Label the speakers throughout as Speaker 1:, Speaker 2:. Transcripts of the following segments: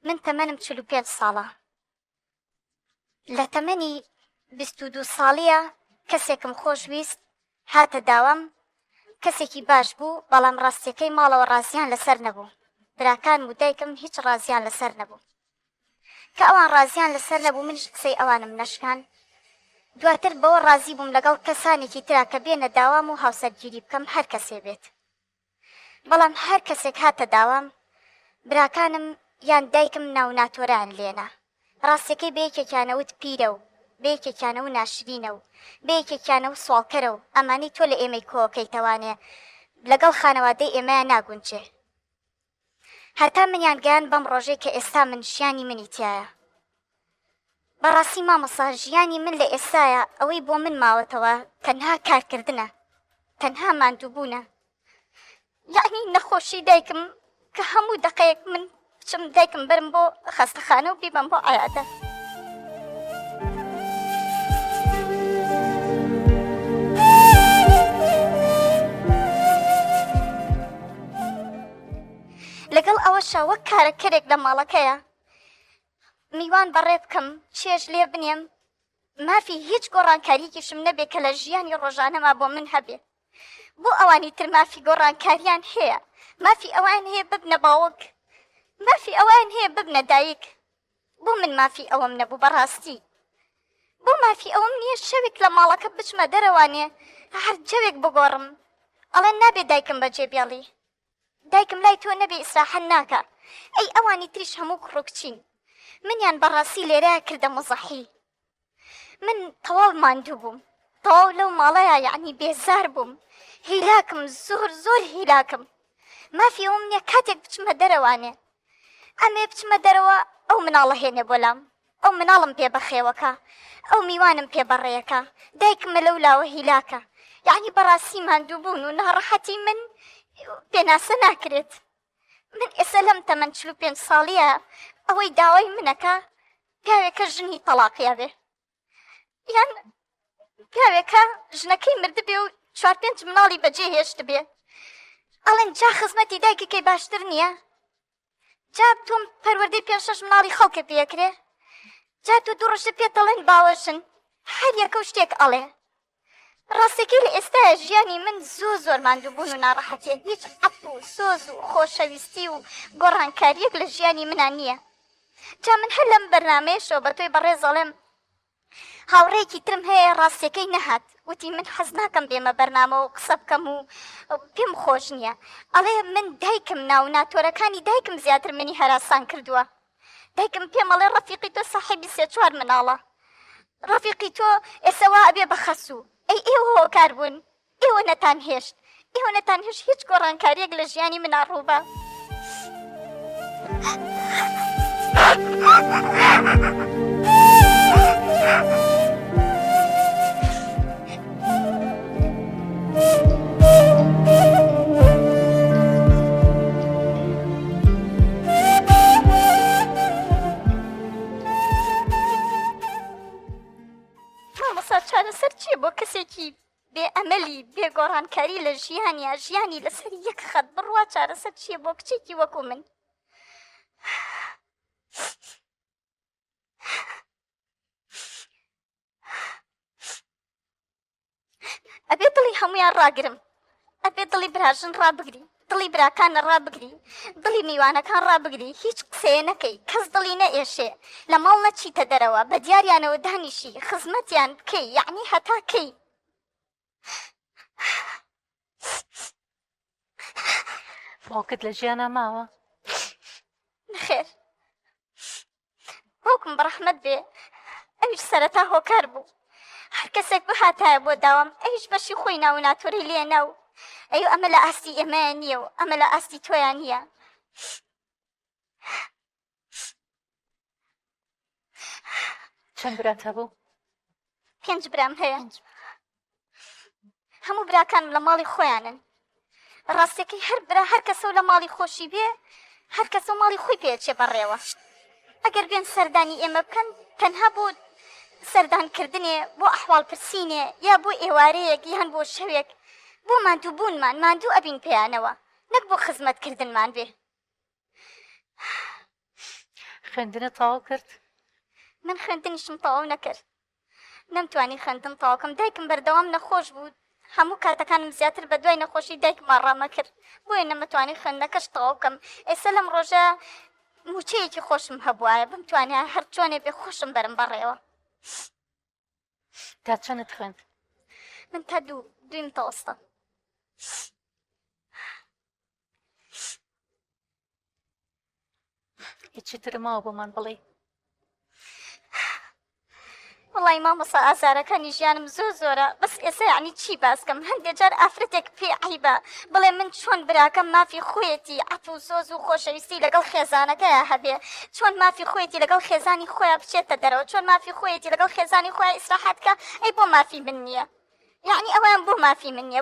Speaker 1: من تەمەنم 45 ساڵە. لە تەمەنی 22 ساڵیە کەسێکم خۆشویست هاتە داوام، کەسێکی باش بوو، بەڵام ڕاستیەکەی ماڵەوە ڕازیان لەسەر نەبوو. براکان و دایکم هیچ ڕازیان لەسەر نەبوو. کە ئەوان ڕازیان لەسەر نەبوو، منش قسەی ئەوانم نەشکان. دواتر بەوە ڕازی بووم لەگەڵ کەسانێکی ترا کە بێنە داوام و هاوسەرگیری بکەم هەر کەسێ بێت. بەڵام هەر کەسێک هاتە داوام، براکانم یان دایکم ناو ناتۆران لێنا. ڕاستیەکەی بەیەکێکیانەوت پیرە و بەیەکێکیانەوە ناشرینە و بەیەکێکیانەوە سوالکەرە و ئەمانەی تۆ لە ئێمەی کۆکەیتەوانێ لەگەڵ خانەوادەی ئێمەیان ناگونجێ. هەتا منیان گەیان بەم ڕۆژەی کە ئێستا من ژیانی منی تایە. بەڕاستی مامۆستا ژیانی من لە ئێستایە ئەوەی بۆ من ماوەتەوە تەنها کارکردنە، تەنها ماندووبوونە. یعنی نەخۆشی دایکم کە هەموو دەقەیەک من بچم دایکم برم بۆ خەستەخانە و بیبم بۆ عەیادە. لەگەڵ ئەوەشە وەک کارەکەرێک لە ماڵەکەیە میوان بەڕێ بکەم، چێژ لێ بنێم، مافی هیچ گۆڕانکاریەکیشم نەبێ کە لە ژیانی ڕۆژانەما بۆ من هەبێ. بۆ ئەوانی تر مافی گۆڕانکاریان هەیە، مافی ئەوان هەیە ببنە باوک، مافی ئەوان هەیە ببنە دایک. بۆ من مافی ئەوەم نەبوو بەڕاستی. بۆ مافی ئەوەم نییە شەوێک لە ماڵەکە بچمە دەرەوانێ هەر جەوێک بگۆڕم ئەڵێ نابێ دایکم بەجێ بێڵی، دایکم لای تۆ نەبێ ئیسراحەت ناکە. ئەی ئەوانی تریش هەموو کوڕکچین، منیان بەڕاستی لێرەیە کردە مزەحی. من تەواو ماندوو بووم، تەواو لەو ماڵەیە یعنی بێزار بووم، هیلاکم، زۆر هیلاکم. مافی ئەوم نییە کاتێک بچمە دەرەوانێ ئەمێ بچمە دەرەوە ئەو مناڵە هێنێ بۆلام، ئەو مناڵم پێ بەخێوەکە، ئەو میوانم پێ بەڕێیەکە، دایکمە لەو لاوە هیلاکە. یعنی بەڕاستی ماندوو بوون و ناڕەحەتی من پێناسە ناکرێت. من ئێستا لەم تەمەن 45 ساڵیە ئەوەی داوای منەکە پیاوێکە ژنی تەلاقیە بێ، یان پیاوێکە ژنەکەی مردبێ و 4-5 مناڵی بەجێ هێشت بێ، ئەڵێن جا خزمەتی دایکەکەی باشتر نییە؟ جا تۆم پەروەردەی 5-6 مناڵی خەڵکە پێکرێ؟ جا تۆ 2 ڕۆژە پێت دەڵێن باوەشن، هەر یەکە و شتێک ئەڵێ. ڕاستەکەی لە ئێستاە ژیانی من زۆر ماندووبوون و ناڕەحەتیە، هیچ عەپ و سۆز و خۆشەویستی و گۆڕانکاریەک لە ژیانی منان نییە. جا من هەر لەم بەرنامەیەشەوە بە تۆی بەڕێز ئەڵێم هاوڕێکی ترم هەیە ڕاستیەکەی نەهات، وتی من حەز ناکەم بێمە بەرنامە و قسە بکەم و پێم خۆش نییە. ئەڵێ من دایکم ناو ناتۆرەکانی دایکم زیاتر منی هەراسان کردووە. دایکم پێم ئەڵێ ڕەفیقی تۆ ساحیبی 3-4 مناڵە، ڕەفیقی تۆ ئێسەوا ئەبێ بە خەسوو. ئەی ئێوە هۆکار بوون، ئێوە نەتان هێشت، ئێوە نەتان هێشت هیچ گۆڕانکاریەک لە ژیانی منە ڕووبە. مامۆستا چارەسەر چییە بۆ کەسێکی بێ ئەمەلی بێ گۆڕانکاری لە ژیانی لەسەر یەک خەت بڕوا؟ چارەسەر چییە بۆ کچێکی وەکو من؟ ئەبێ دڵی هەمویان ڕاگرم، ئەبێ دڵی براژن ڕابگری، دڵی براکانە ڕابگری، دڵی میوانەکان ڕابگری، هیچ قسەیە نەکەی، کەس دڵی نەئێشێ، لە ماڵ نەچیتە دەرەوە، بە دیاریانەوە دانیشی، خزمەتیان بکەی، یعنی هەتا کەی.
Speaker 2: باوکت لە ژیانە ماوە؟
Speaker 1: نخێر، باوکم بەڕەحمەت بێ، ئەویش سەرەتا هۆکار بوو، هەر کەسێک بهاتایە بۆ داوام ئەویش بەشی خۆی ناو ناتۆری لێنا و ئەو ئەمە لە ئاستی ئێمەیان نییە و ئەمە لە ئاستی تۆیان نییە.
Speaker 2: چەند برات هەبوو؟
Speaker 1: 5 برام هەیە، هەموو براکانم لە ماڵی خۆیانن. ڕاستیەکەی هەر برا هەر کەسە لە ماڵی خۆشی بێ، هەر کەسە ماڵی خۆی پێچێ بەڕێوە. ئەگەر بێن سەردانی ئێمە بکەن تەنها بۆ سەردانکردنێ، بۆ ئەحواڵ پرسینێ، یا بۆ ئێوارەیەک یان بۆ شەوێک، بۆ ماندووبوونمان ماندوو ئەبین پێیانەوە، نەک بۆ خزمەتکردنمان بێ.
Speaker 2: خوێندنە تەواو کرد؟
Speaker 1: من خوێندنیشم تەواو نەکرد نەمتوانی خوێندن تەواوکەم دایکم بەردەوام نەخۆش بوو هەموو کاتەکانم زیاتر بە دوای نەخۆشی دایکمان ڕامە کرد بۆیە نەمەتوانی خوێندنەکەش تەواو بکەم ئێستا لەم ڕۆژە موچەیەکی خۆشم هەبوایە بمتوانێ هەر چۆنێ بێ خۆشم بەرم بەڕێوە.
Speaker 2: تا چەندت خوێند؟
Speaker 1: من تا دویم تەوەستە.
Speaker 2: هیچی تر ماوە بۆمان بڵێ؟
Speaker 1: وڵی مامۆستا ئازارەکانی ژیانم زۆرە بەس ئێستا یعنی چی باسکەم هەندێک جار ئافرەتێک پێ عیبە بڵێ من چۆن براکەم مافی خۆیەتی عەف و سۆز و خۆشەویستی لەگەڵ خێزانەکەیە هەبێ چۆن مافی خۆیەتی لەگەڵ خێزانی خۆیان بچێتە دەرەوە چۆن مافی خۆیەتی لەگەڵ خێزانی خۆیان ئیسراحەتکە ئەی بۆ مافی من نییە یعنی ئەویان بۆ مافی من نییە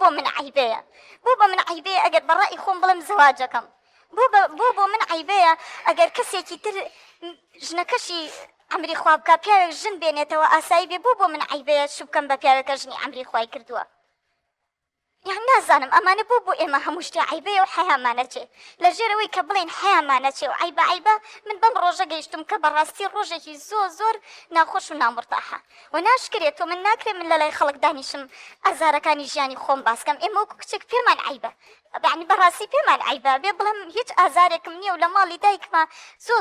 Speaker 1: بۆ من عیبەیە بۆ من عیبەیە ئەگەر بەڕای خۆم بڵێم زەواجەکەم بۆ من عیبەیە ئەگەر کەسێکی تر ژنەکەشی ئەمری خواب بکە پیاوێک ژن بێنێتەوە ئاسایی بێ بۆ من عیبەیە شوبکەم بە پیاوێکە ژنی ئەمری خوای کردووە یان نازانم ئەمانە بۆ ئێمە هەموو شتێ عیبەیە و حەیامانە چێ لە ژێرەوەی کە بڵێن حەیامانە چێ و عیبە من بەم ڕۆژە گەیشتم کە بەڕاستی ڕۆژێکی زۆر ناخۆش و نامرتاحە و ناشکرێت و من ناکرێت من لە لای خەڵک دانیشم ئازارەکانی ژیانی خۆم باسکەم ئێمە وەکو کچێک پێمان عیبە بەعنی بەڕاستی پێمان عیبە بێ بڵێم هیچ ئازارێکم نییە و لە ماڵی دایکمە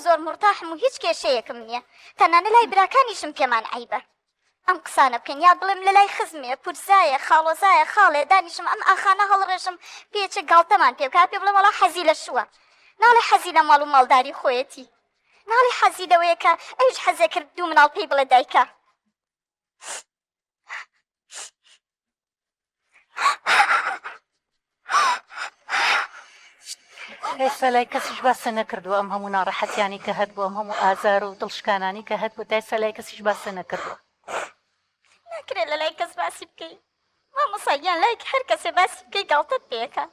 Speaker 1: زۆر مرتاحم و هیچ کێشەیەکم نییە تەنانە لای براکانیشم پێمان عیبە ئەم قسانە بکەن یا بڵێم لە لای خزمێ پورزایە خاڵۆزایە خاڵێ دانیشم ئەم ئاخانە هەڵڕێژم پێچە گاڵتەمان پێ بکات پێ بڵێم وەڵا حەزی لە شووە ناڵێ حەزی لە ماڵ و ماڵداری خۆیەتی ناڵێ حەزی لەوەیە کە ئەویش حەزێ کرد دوو مناڵ پێی بڵێ دایکە
Speaker 2: ئێستا لای کەسیش باسە نەکردووە ئەم هەموو ناڕەحەتیانی کە هەت بۆ ئەم هەموو ئازار و دڵشکانانی کە هەت بۆ ئێستا لای کەسیش باسە نەکردووە
Speaker 1: ناکرێت لە لای کەس باسی بکەی مامۆساییان لای هەر کەسێ باسی بکەی گاڵتەت پێەکە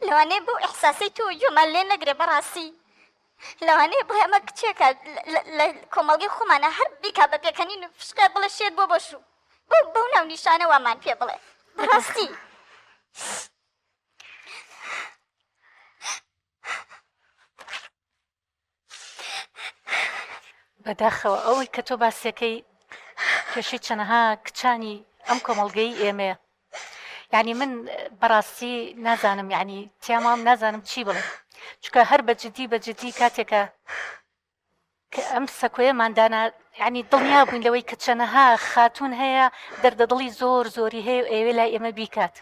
Speaker 1: لەوانەیە بۆ ئیحساسی تۆ جۆمان لێ نەگرێ بەڕاستی لەوانەیە بڵێ ئەمە کچێکە لە کۆمەڵگەی خۆمانە هەر بیکا بە پێکەنین و فشکە بڵێ شێت بۆ بەشوو بەو ناو نیشانە وامان پێ بڵێ بەڕاستی
Speaker 2: بەداخەوە ئەوەی کە تۆ باسیەکەی کێشەی چەنەها کچانی ئەم کۆمەڵگەی ئێمەیە یعنی من بەڕاستی نازانم یعنی تیامام نازانم چی بڵێ چکە هەر بەجددی کاتێکە کە ئەم سەکۆیەماندانا یعنی دڵنیا بووین لەوەی کە چەنەها خاتون هەیە دەردەدڵی زۆری هەیە و ئێوێ لای ئێمە بیکات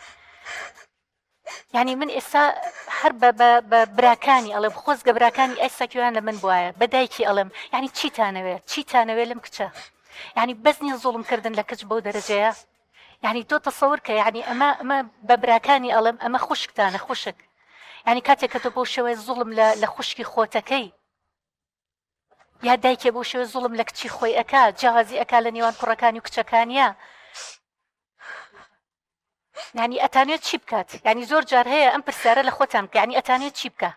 Speaker 2: یعنی من ئێستا هەر بە براکانی ئەڵێم خۆزگە براکانی ئەساکیوان لە من بواە بە دایکی ئەڵم یعنی چیتانەوێت لەم کچە یعنی بەزنی زوڵمکردن لە کچ بەو دەرەجەیە یعنی تۆ تەسەور کە یعنی ئەمە بە براکانی ئەڵم ئەمە خوشکتانە خوشک یعنی کاتێک کە تۆ بۆ شێوەیە زوڵم لە خوشکی خۆتەکەی یا دایکێ بۆ شێوە زوڵم لە کچی خۆی ئەکا جیاوازی ئەکا لە نێوان کوڕەکانی و کچەکانیە یعنی ئەتانێت چی بکات یعنی زۆر جار هەیە ئەم پرسیارە لە خۆتان کە یعنی ئەتانێت چی بکە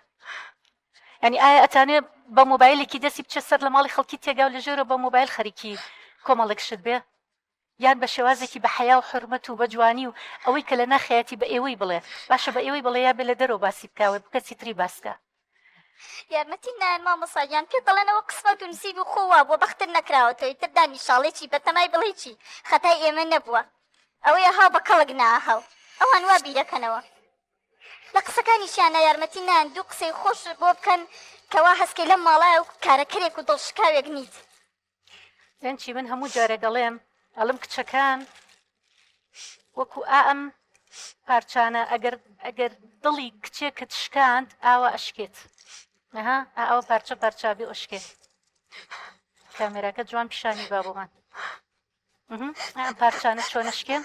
Speaker 2: یعنی ئایا ئەتانێت بە مۆبایلێکی دەستی بچە سەر لە ماڵی خەڵکی تێگا و لەژێرە بە مۆبایل خەریکی کۆمەڵێک شت بێ یان بە شێوازێکی بە حیا و حرمەت و بە جوانی و ئەوەی کە لە ناخەیەتی بە ئێوەی بڵێ باشە بە ئێوەی بڵێ یا بێ لە دەرەوە باسی بکاوە بکەسی تری باسکە
Speaker 1: یارمەتی نان مامۆساییان پێ دەڵێنەوە قسمەت و نسیب و خۆوە بۆ بەختر نەکراوەتەوەی تر دانیشاڵێکی بەتەمای بڵێ چی خەتای ئێمە نەبووە ئەوەیە هاو بە کەڵک ناهاو ئەوان وا بیرەکەنەوە لە قسەکانیشیانە یارمەتی نان دوو قسەی خۆش بۆ بکەن کەوا هەسکەی لەم ماڵایە و کارەکەرێک و دڵشکاوێک نیت
Speaker 2: چی من هەموو جارێک دەڵێم ئەڵم کچەکان وەکو ئەم پارچانە ئەگەر دڵی کچێکت شکاند ئاوە ئەشکێت ئەوە پارچەبی ئۆشکێت کامێراکە جوان پیشانی با بۆمان ئەم پارچانە چۆنەشکێن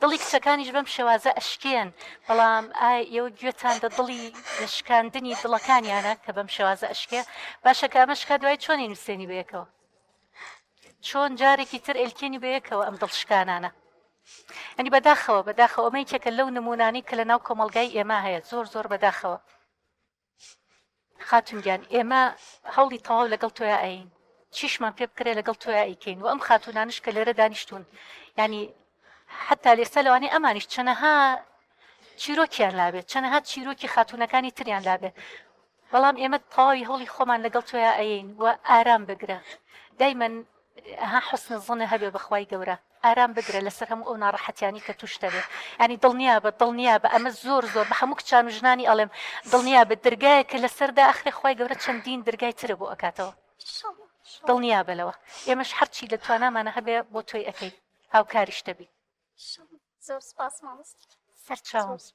Speaker 2: دڵی کچەکانیش بەم شێوازە ئەشکێن بەڵام ئێوە گوێتان دە دڵی لە شکاندنی دڵەکانیانە کە بەم شێوازە ئەشکێ باشە کە ئەمە شکا دوای چۆنی نووسێنی بەیەکەوە چۆن جارێکی تر ئێلکێنی بەیەکەوە ئەم دڵشکانانە ئەنی بەداخەوە ئەمەیکێکە لەو نمونانی کە لە ناو کۆمەڵگای ئێمە هەیە زۆر بەداخەوە خاتونگیان ئێمە هەوڵی تەواو لەگەڵ تۆیا ئەین چیشمان پێ بکرێ لەگەڵ تۆیا ئەیکەین و ئەم خاتونانش کە لێرە دانیشتون ینی حتا لێستا لەوانەیە ئەمانیش چەنەها چیرۆکیان لابێت چەنەها چیرۆکی خاتونەکانی تریان لابێت بەڵام ئێمە تەواوی هەڵی خۆمان لەگەڵ تۆیا ئەین و ئارام بگرە دایمەن ها حسن زنە هەبێ بەخوای گەورە ئارام بگرە لەسەر هەموو ئەو ناڕەحەتیانی کە توش دەبێت ینی دڵنیا بە ئەمە زۆر بە هەموو کچان و ژنانی ئەڵێم دڵنیا بە دەرگایە کە لەسەردا ئەخری خۆی گەورە چەندین دەرگای ترە بۆ ئەکاتەوە دڵنیا بەلەوە ئێمەش هەرچی لە توانامانە هەبێ بۆ تۆی ئەەکەی هاوکاریش دەبی
Speaker 1: زۆر سپاس مامۆستا
Speaker 2: سەرچاوم